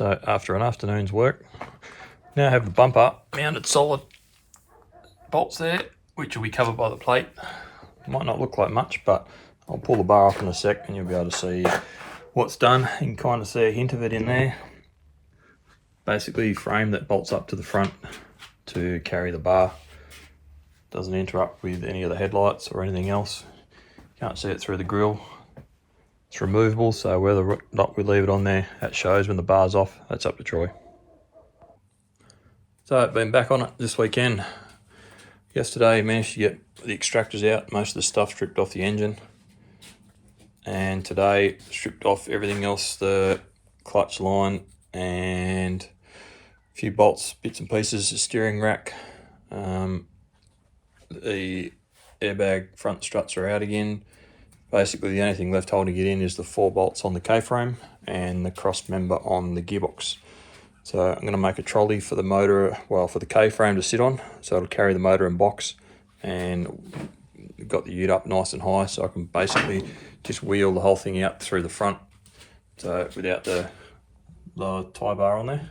So after an afternoon's work, now I have the bumper mounted solid bolts there, which will be covered by the plate. Might not look like much, but I'll pull the bar off in a sec and you'll be able to see what's done. You can kind of see a hint of it in there. Basically frame that bolts up to the front to carry the bar. Doesn't interrupt with any of the headlights or anything else. Can't see it through the grille. It's removable, so whether or not we leave it on there, that shows when the bar's off. That's up to Troy. So I've been back on it this weekend. Yesterday managed to get the extractors out, most of the stuff stripped off the engine. And today stripped off everything else, the clutch line and a few bolts, bits and pieces, the steering rack. The airbag front struts are out again. Basically the only thing left holding it in is the 4 bolts on the K-frame and the cross member on the gearbox. So I'm going to make a trolley for the motor, well, for the K-frame to sit on, so it'll carry the motor and box, and got the ute up nice and high so I can basically just wheel the whole thing out through the front, so without the lower tie bar on there.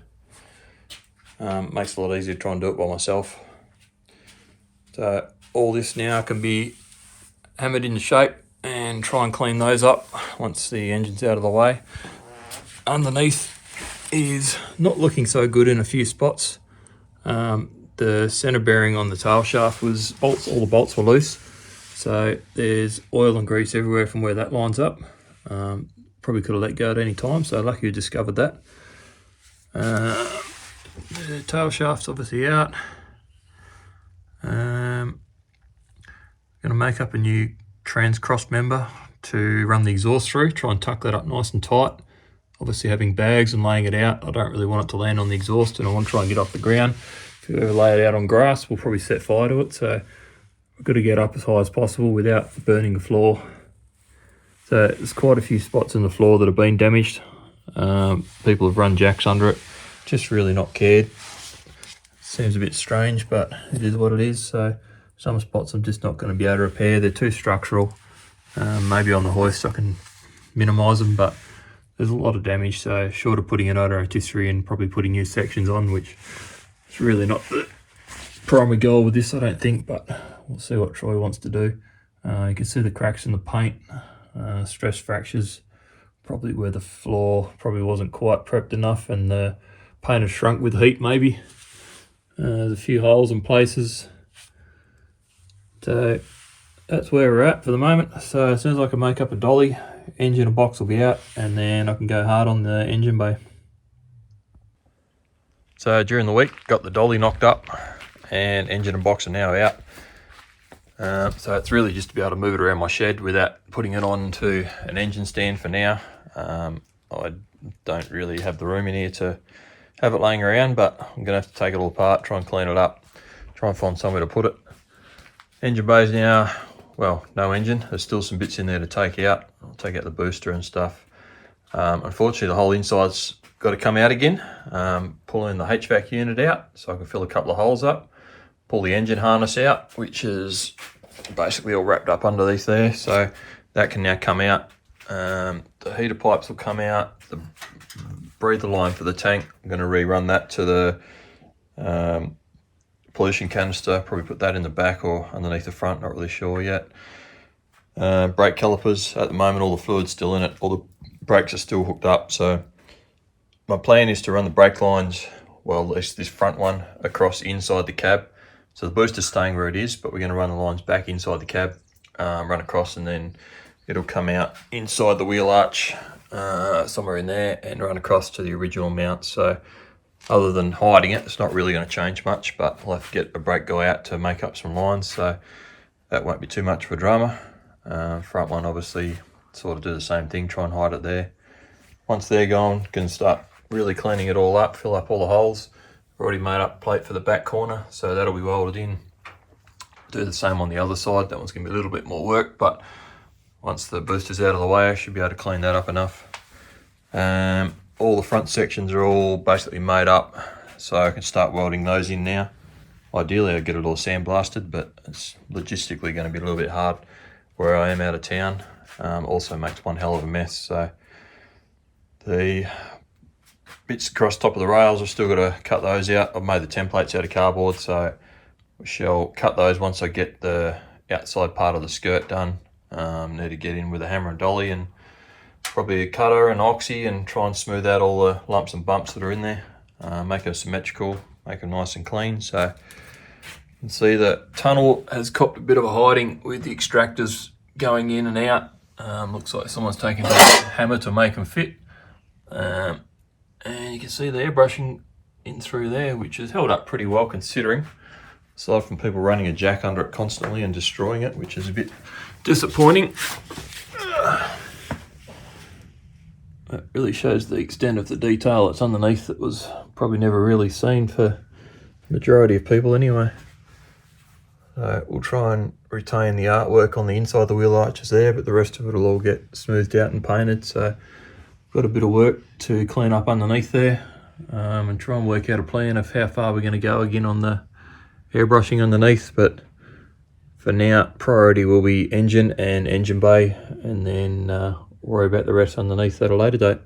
Makes it a lot easier to try and do it by myself. So all this now can be hammered into shape and try and clean those up once the engine's out of the way. Underneath is not looking so good in a few spots. The center bearing on the tail shaft was all the bolts were loose, so there's oil and grease everywhere from where that lines up. Probably could have let go at any time, so lucky you discovered that. The tail shaft's obviously out. Going to make up a new trans cross member to run the exhaust through, try and tuck that up nice and tight. Obviously having bags and laying it out, I don't really want it to land on the exhaust and I want to try and get off the ground. If you ever lay it out on grass, we'll probably set fire to it, so we've got to get up as high as possible without burning the floor. So there's quite a few spots in the floor that have been damaged. People have run jacks under it, just really not cared. Seems a bit strange, but it is what it is. So some spots I'm just not going to be able to repair. They're too structural. Maybe on the hoist I can minimise them, but there's a lot of damage. So short of putting an auto rotisserie and probably putting new sections on, which is really not the primary goal with this, I don't think, but we'll see what Troy wants to do. You can see the cracks in the paint, stress fractures, probably where the floor probably wasn't quite prepped enough and the paint has shrunk with heat maybe. There's a few holes in places. So that's where we're at for the moment. So as soon as I can make up a dolly, engine and box will be out, and then I can go hard on the engine bay. So during the week, got the dolly knocked up and engine and box are now out. So it's really just to be able to move it around my shed without putting it onto an engine stand for now. I don't really have the room in here to have it laying around, but I'm going to have to take it all apart, try and clean it up, try and find somewhere to put it. Engine bay's now, well, no engine. There's still some bits in there to take out. I'll take out the booster and stuff. Unfortunately, the whole inside's got to come out again. Pulling the HVAC unit out so I can fill a couple of holes up. Pull the engine harness out, which is basically all wrapped up underneath there. So that can now come out. The heater pipes will come out. The breather line for the tank, I'm going to rerun that to the pollution canister, probably put that in the back or underneath the front, not really sure yet. Brake calipers, at the moment all the fluid's still in it, all the brakes are still hooked up, so my plan is to run the brake lines, well at least this front one, across inside the cab. So the booster's staying where it is, but we're going to run the lines back inside the cab, run across, and then it'll come out inside the wheel arch, somewhere in there, and run across to the original mount. So other than hiding it, it's not really going to change much, but we'll have to get a brake guy out to make up some lines, so that won't be too much of a drama. Front one obviously sort of do the same thing, try and hide it there. Once they're gone, can start really cleaning it all up, fill up all the holes. Already made up a plate for the back corner, so that'll be welded in. Do the same on the other side. That one's going to be a little bit more work, but once the booster's out of the way, I should be able to clean that up enough. All the front sections are all basically made up, so I can start welding those in now. Ideally I'd get it all sandblasted, but it's logistically going to be a little bit hard where I am out of town. Also makes one hell of a mess. So the bits across the top of the rails, I've still got to cut those out. I've made the templates out of cardboard, so we shall cut those once I get the outside part of the skirt done. Need to get in with a hammer and dolly and probably a cutter and oxy and try and smooth out all the lumps and bumps that are in there. Make them symmetrical, make them nice and clean. So you can see the tunnel has copped a bit of a hiding with the extractors going in and out. Looks like someone's taken a hammer to make them fit. And you can see the airbrushing in through there, which has held up pretty well considering, aside from people running a jack under it constantly and destroying it, which is a bit disappointing. It really shows the extent of the detail that's underneath that was probably never really seen for the majority of people anyway. So we'll try and retain the artwork on the inside of the wheel arches there, but the rest of it will all get smoothed out and painted. So got a bit of work to clean up underneath there, and try and work out a plan of how far we're going to go again on the airbrushing underneath. But for now, priority will be engine and engine bay, and then worry about the rest underneath at a later date.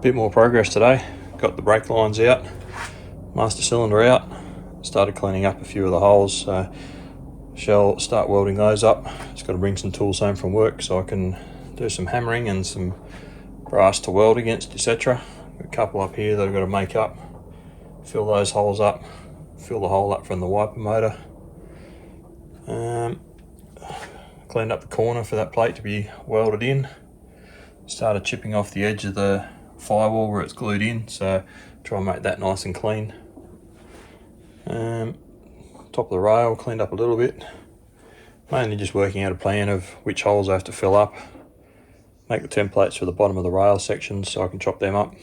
Bit more progress today. Got the brake lines out, master cylinder out, started cleaning up a few of the holes, so shall start welding those up. Just got to bring some tools home from work so I can do some hammering and some brass to weld against, etc. A couple up here that I've got to make up, fill those holes up, fill the hole up from the wiper motor. Cleaned up the corner for that plate to be welded in. Started chipping off the edge of the firewall where it's glued in, so try and make that nice and clean. Top of the rail cleaned up a little bit, mainly just working out a plan of which holes I have to fill up, make the templates for the bottom of the rail sections so I can chop them up,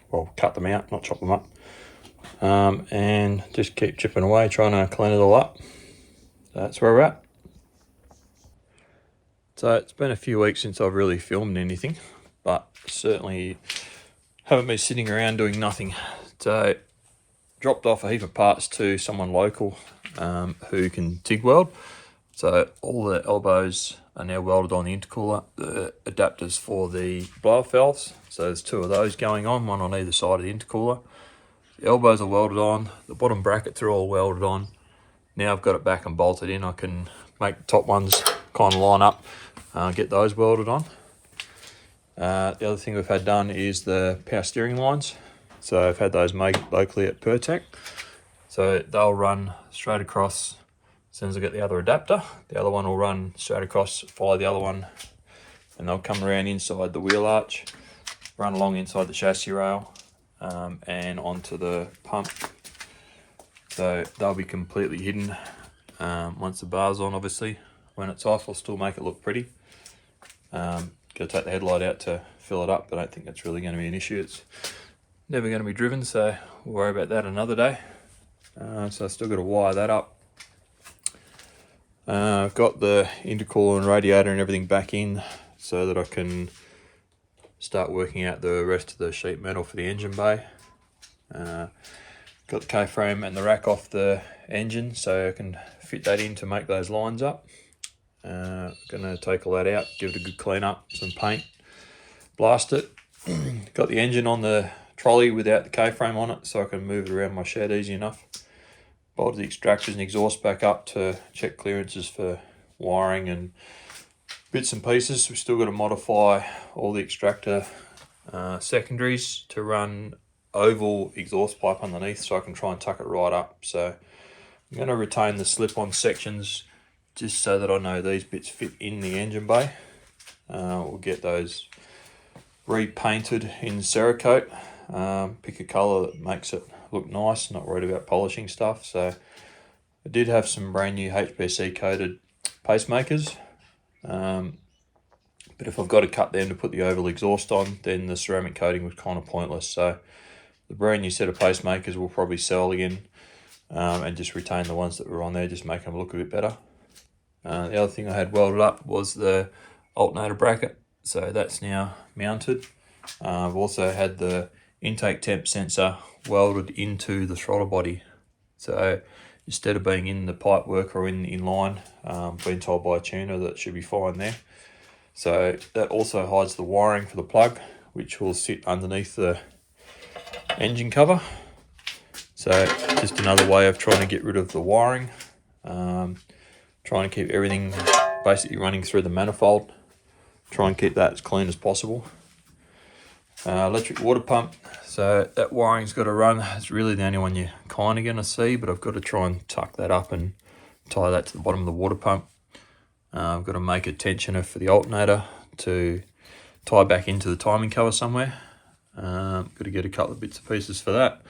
well, cut them out, not chop them up, and just keep chipping away trying to clean it all up. So that's where we're at. So it's been a few weeks since I've really filmed anything, but certainly haven't been sitting around doing nothing. So dropped off a heap of parts to someone local who can TIG weld. So all the elbows are now welded on the intercooler, the adapters for the blow-off valves. So there's two of those going on, one on either side of the intercooler. The elbows are welded on, the bottom brackets are all welded on. Now I've got it back and bolted in, I can make the top ones kind of line up, get those welded on. The other thing we've had done is the power steering lines. So I've had those made locally at Pertec. So they'll run straight across as soon as I get the other adapter. The other one will run straight across, follow the other one, and they'll come around inside the wheel arch, run along inside the chassis rail, and onto the pump. So they'll be completely hidden once the bar's on, obviously. When it's off, I'll still make it look pretty. Got to take the headlight out to fill it up, but I don't think that's really going to be an issue. It's never going to be driven, so we'll worry about that another day. So I've still got to wire that up. I've got the intercooler and radiator and everything back in so that I can start working out the rest of the sheet metal for the engine bay. Got the K-frame and the rack off the engine, so I can fit that in to make those lines up. Gonna take all that out, give it a good clean up, some paint, blast it. Got the engine on the trolley without the K-frame on it, so I can move it around my shed easy enough. Bolted the extractors and exhaust back up to check clearances for wiring and bits and pieces. We've still got to modify all the extractor secondaries to run oval exhaust pipe underneath, so I can try and tuck it right up. So I'm going to retain the slip-on sections just so that I know these bits fit in the engine bay. We'll get those repainted in Cerakote. Pick a colour that makes it look nice, not worried about polishing stuff. So I did have some brand new HPC coated pacemakers, but But if I've got to cut them to put the oval exhaust on, then the ceramic coating was kind of pointless. So the brand new set of pacemakers will probably sell again, and just retain the ones that were on there, just make them look a bit better. The other thing I had welded up was the alternator bracket, so that's now mounted. I've also had the intake temp sensor welded into the throttle body, so instead of being in the pipe work or in line, been told by a tuner that it should be fine there. So that also hides the wiring for the plug, which will sit underneath the engine cover. So just another way of trying to get rid of the wiring, trying to keep everything basically running through the manifold, try and keep that as clean as possible. Electric water pump, so that wiring's got to run. It's really the only one you're kind of going to see, but I've got to try and tuck that up and tie that to the bottom of the water pump. I've got to make a tensioner for the alternator to tie back into the timing cover somewhere. Got to get a couple of bits and pieces for that.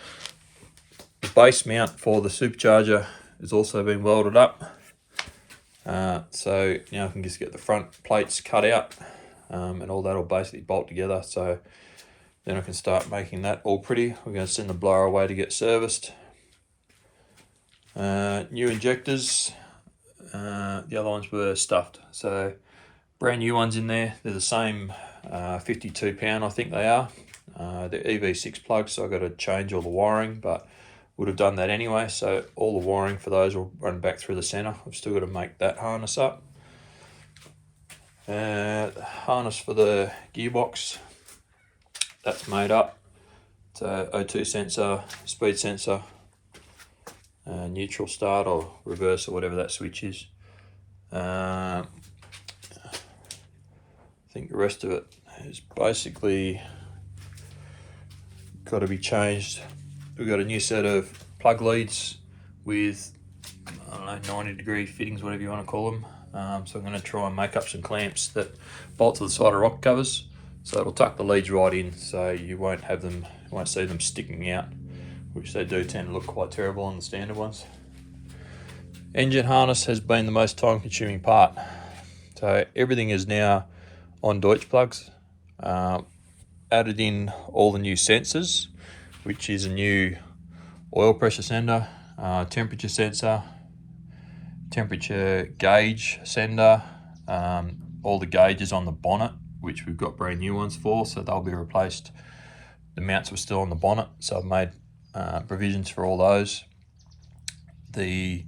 The base mount for the supercharger has also been welded up. So now I can just get the front plates cut out, and all that will basically bolt together. So then I can start making that all pretty. We're going to send the blower away to get serviced. New injectors. The other ones were stuffed. So brand new ones in there. They're the same 52 pound, I think they are. They're EV6 plugs, so I've got to change all the wiring, but would have done that anyway. So all the wiring for those will run back through the center. I've still got to make that harness up. Harness for the gearbox, that's made up. So O2 sensor, speed sensor, neutral start or reverse or whatever that switch is. I think the rest of it is basically got to be changed. We've got a new set of plug leads with, I don't know, 90-degree fittings, whatever you want to call them. So I'm going to try and make up some clamps that bolt to the side of rock covers, so it'll tuck the leads right in, so you won't have them, you won't see them sticking out, which they do tend to look quite terrible on the standard ones. Engine harness has been the most time-consuming part. So everything is now on Deutsch plugs. Added in all the new sensors, which is a new oil pressure sender, temperature sensor, temperature gauge sender, all the gauges on the bonnet, which we've got brand new ones for, so they'll be replaced. The mounts were still on the bonnet, so I've made provisions for all those. The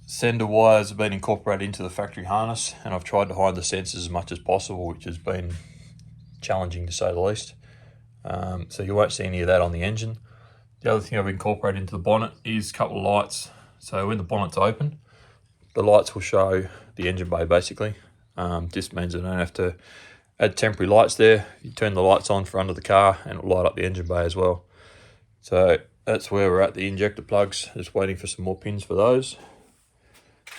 sender wires have been incorporated into the factory harness, and I've tried to hide the sensors as much as possible, which has been challenging to say the least. So you won't see any of that on the engine. The other thing I've incorporated into the bonnet is a couple of lights. So when the bonnet's open, the lights will show the engine bay basically. This means I don't have to add temporary lights there. You turn the lights on for under the car and it'll light up the engine bay as well. So that's where we're at, the injector plugs, just waiting for some more pins for those.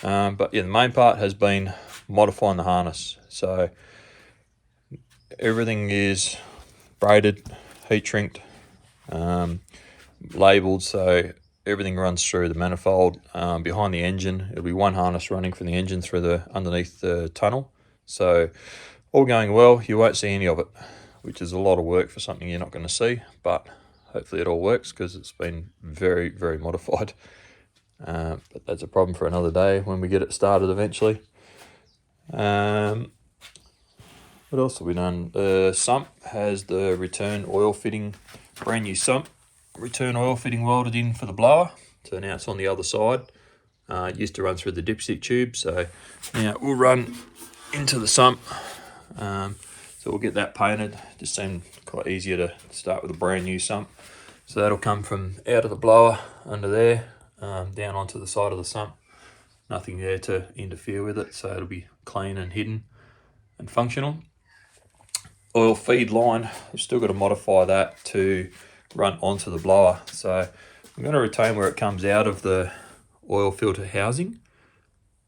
But yeah, the main part has been modifying the harness. So everything is braided, heat shrinked, labelled, so everything runs through the manifold. Behind the engine, it'll be one harness running from the engine through the underneath the tunnel. So all going well, you won't see any of it, which is a lot of work for something you're not going to see, but hopefully it all works because it's been very, very modified. But that's a problem for another day when we get it started eventually. What else have we done? The sump has the return oil fitting, brand new sump, return oil fitting welded in for the blower. So now it's on the other side. It used to run through the dipstick tube, so now it will run into the sump. So we'll get that painted. Just seemed quite easier to start with a brand new sump. So that'll come from out of the blower under there, down onto the side of the sump. Nothing there to interfere with it, so it'll be clean and hidden and functional. Oil feed line, I've still got to modify that to run onto the blower. So I'm going to retain where it comes out of the oil filter housing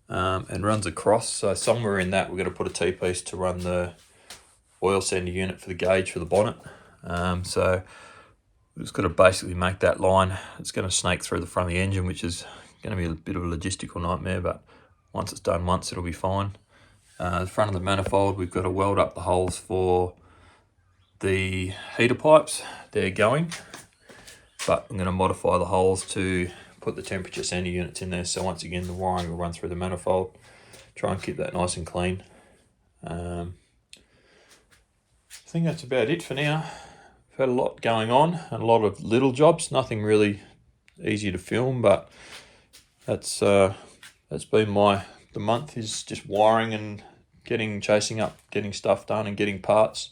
and runs across. So somewhere in that we're going to put a T-piece to run the oil sender unit for the gauge for the bonnet. So we're just going to basically make that line. It's going to snake through the front of the engine, which is going to be a bit of a logistical nightmare, but once it's done once, it'll be fine. The front of the manifold, we've got to weld up the holes for the heater pipes. They're going, but I'm going to modify the holes to put the temperature sender units in there. So once again, the wiring will run through the manifold. Try and keep that nice and clean. I think that's about it for now. I've had a lot going on and a lot of little jobs. Nothing really easy to film, but that's been the month, is just wiring and chasing up, getting stuff done and getting parts.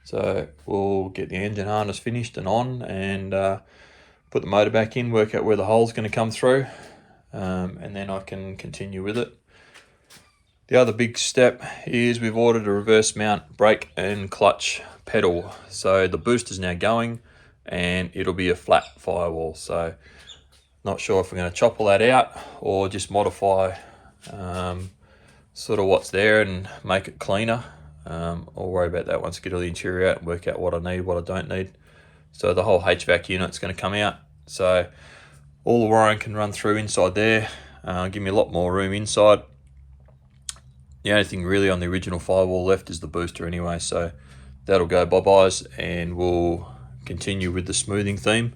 So we'll get the engine harness finished and on, and put the motor back in, work out where the hole's going to come through, and then I can continue with it. The other big step is we've ordered a reverse mount brake and clutch pedal. So the booster's now going and it'll be a flat Firewall. So not sure if we're going to chop all that out or just modify sort of what's there and make it cleaner. I'll worry about that once I get all the interior out and work out what I need, what I don't need. So the whole HVAC unit's going to come out. So all the wiring can run through inside there. Give me a lot more room inside. The only thing really on the original Firewall left is the booster anyway, so that'll go bye-byes, and we'll continue with the smoothing theme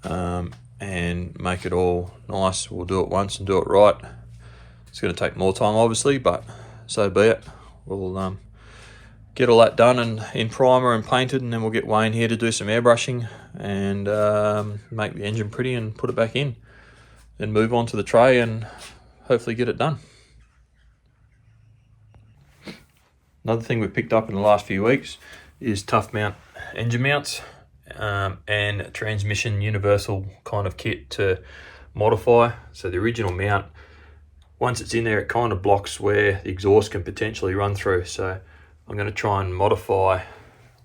and make it all nice. We'll do it once and do it right. It's going to take more time obviously, but so be it. We'll get all that done and in primer and painted, and then we'll get Wayne here to do some airbrushing and make the engine pretty and put it back in. Then move on to the tray and hopefully get it done. Another thing we've picked up in the last few weeks is tough mount engine mounts and transmission universal kind of kit to modify. So the original mount, once it's in there, it kind of blocks where the exhaust can potentially run through. So I'm going to try and modify,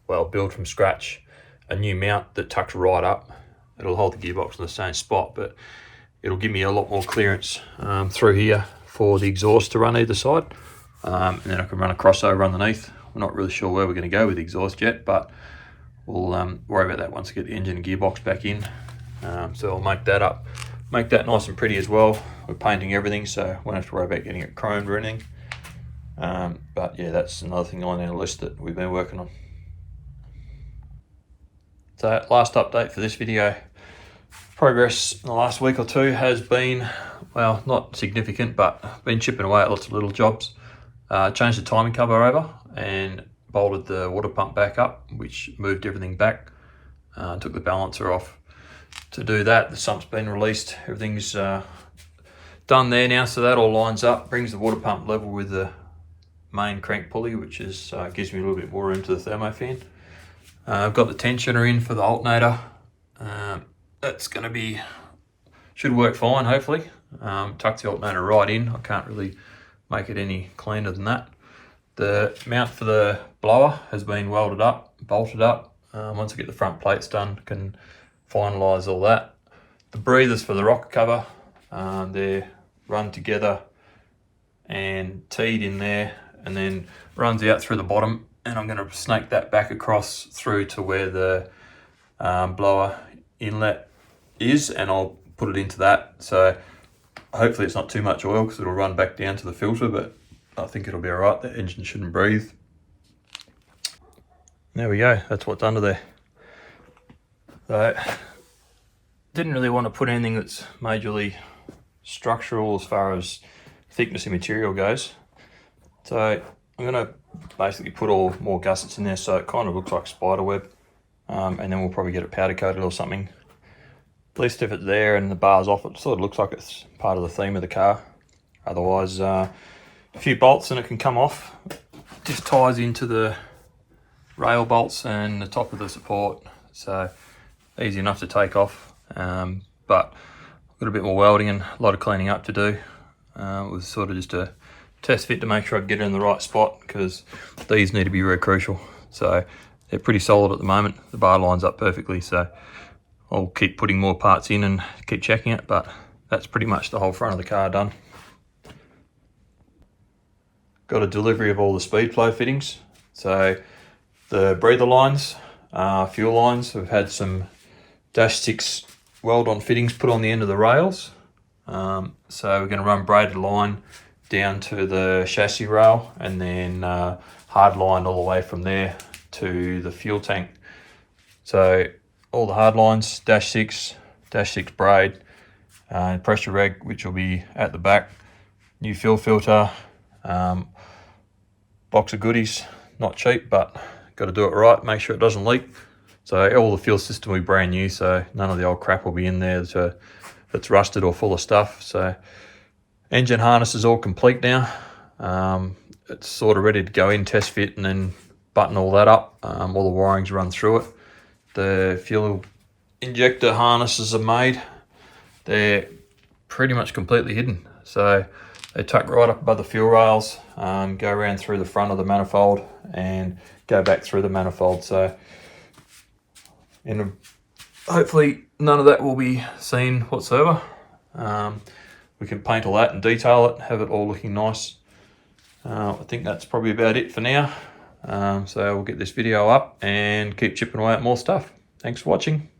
well, build from scratch a new mount that tucks right up. It'll hold the gearbox in the same spot, but it'll give me a lot more clearance through here for the exhaust to run either side. And then I can run a crossover underneath. We're not really sure where we're going to go with the exhaust yet, but we'll worry about that once I get the engine and gearbox back in. So I'll make that up, make that nice and pretty as well. We're painting everything, so won't have to worry about getting it chromed or anything. But yeah, that's another thing on our list that we've been working on. So last update for this video. Progress in the last week or two has been, well, not significant, but been chipping away at lots of little jobs. Changed the timing cover over and bolted the water pump back up, which moved everything back. Took the balancer off to do that. The sump's been released. Everything's done there now, so that all lines up, brings the water pump level with the main crank pulley, which is gives me a little bit more room to the thermofan. I've got the tensioner in for the alternator. That's going to be, should work fine hopefully. Tuck the alternator right in. I can't really make it any cleaner than that. The mount for the blower has been welded up, bolted up. Once I get the front plates done, can finalise all that. The breathers for the rocker cover, they're run together and teed in there, and then runs out through the bottom, and I'm going to snake that back across through to where the blower inlet is, and I'll put it into that. So hopefully it's not too much oil because it'll run back down to the filter, but I think it'll be all right. The engine shouldn't breathe. There we go, that's what's under there. So didn't really want to put anything that's majorly structural as far as thickness of material goes. So I'm going to basically put all more gussets in there so it kind of looks like spider web, and then we'll probably get it powder coated or something. At least if it's there and the bar's off, it sort of looks like it's part of the theme of the car. Otherwise, a few bolts and it can come off. Just ties into the rail bolts and the top of the support, so easy enough to take off. But I've got a bit more welding and a lot of cleaning up to do. It was sort of just a test fit to make sure I get it in the right spot, because these need to be very crucial. So they're pretty solid at the moment. The bar lines up perfectly, so I'll keep putting more parts in and keep checking it, but that's pretty much the whole front of the car done. Got a delivery of all the speed flow fittings. So the breather lines, fuel lines, we've had some -6 weld-on fittings put on the end of the rails. So we're going to run braided line down to the chassis rail, and then hard lined all the way from there to the fuel tank. So all the hard lines, dash six braid, pressure reg, which will be at the back, new fuel filter, box of goodies, not cheap, but got to do it right, make sure it doesn't leak. So all the fuel system will be brand new, so none of the old crap will be in there that's rusted or full of stuff. So engine harness is all complete now. It's sort of ready to go in, test fit, and then button all that up. All the wiring's run through it. The fuel injector harnesses are made. They're pretty much completely hidden. So they tuck right up above the fuel rails, go around through the front of the manifold and go back through the manifold. So hopefully none of that will be seen whatsoever. We can paint all that and detail it, have it all looking nice. I think that's probably about it for now. So we'll get this video up and keep chipping away at more stuff. Thanks for watching.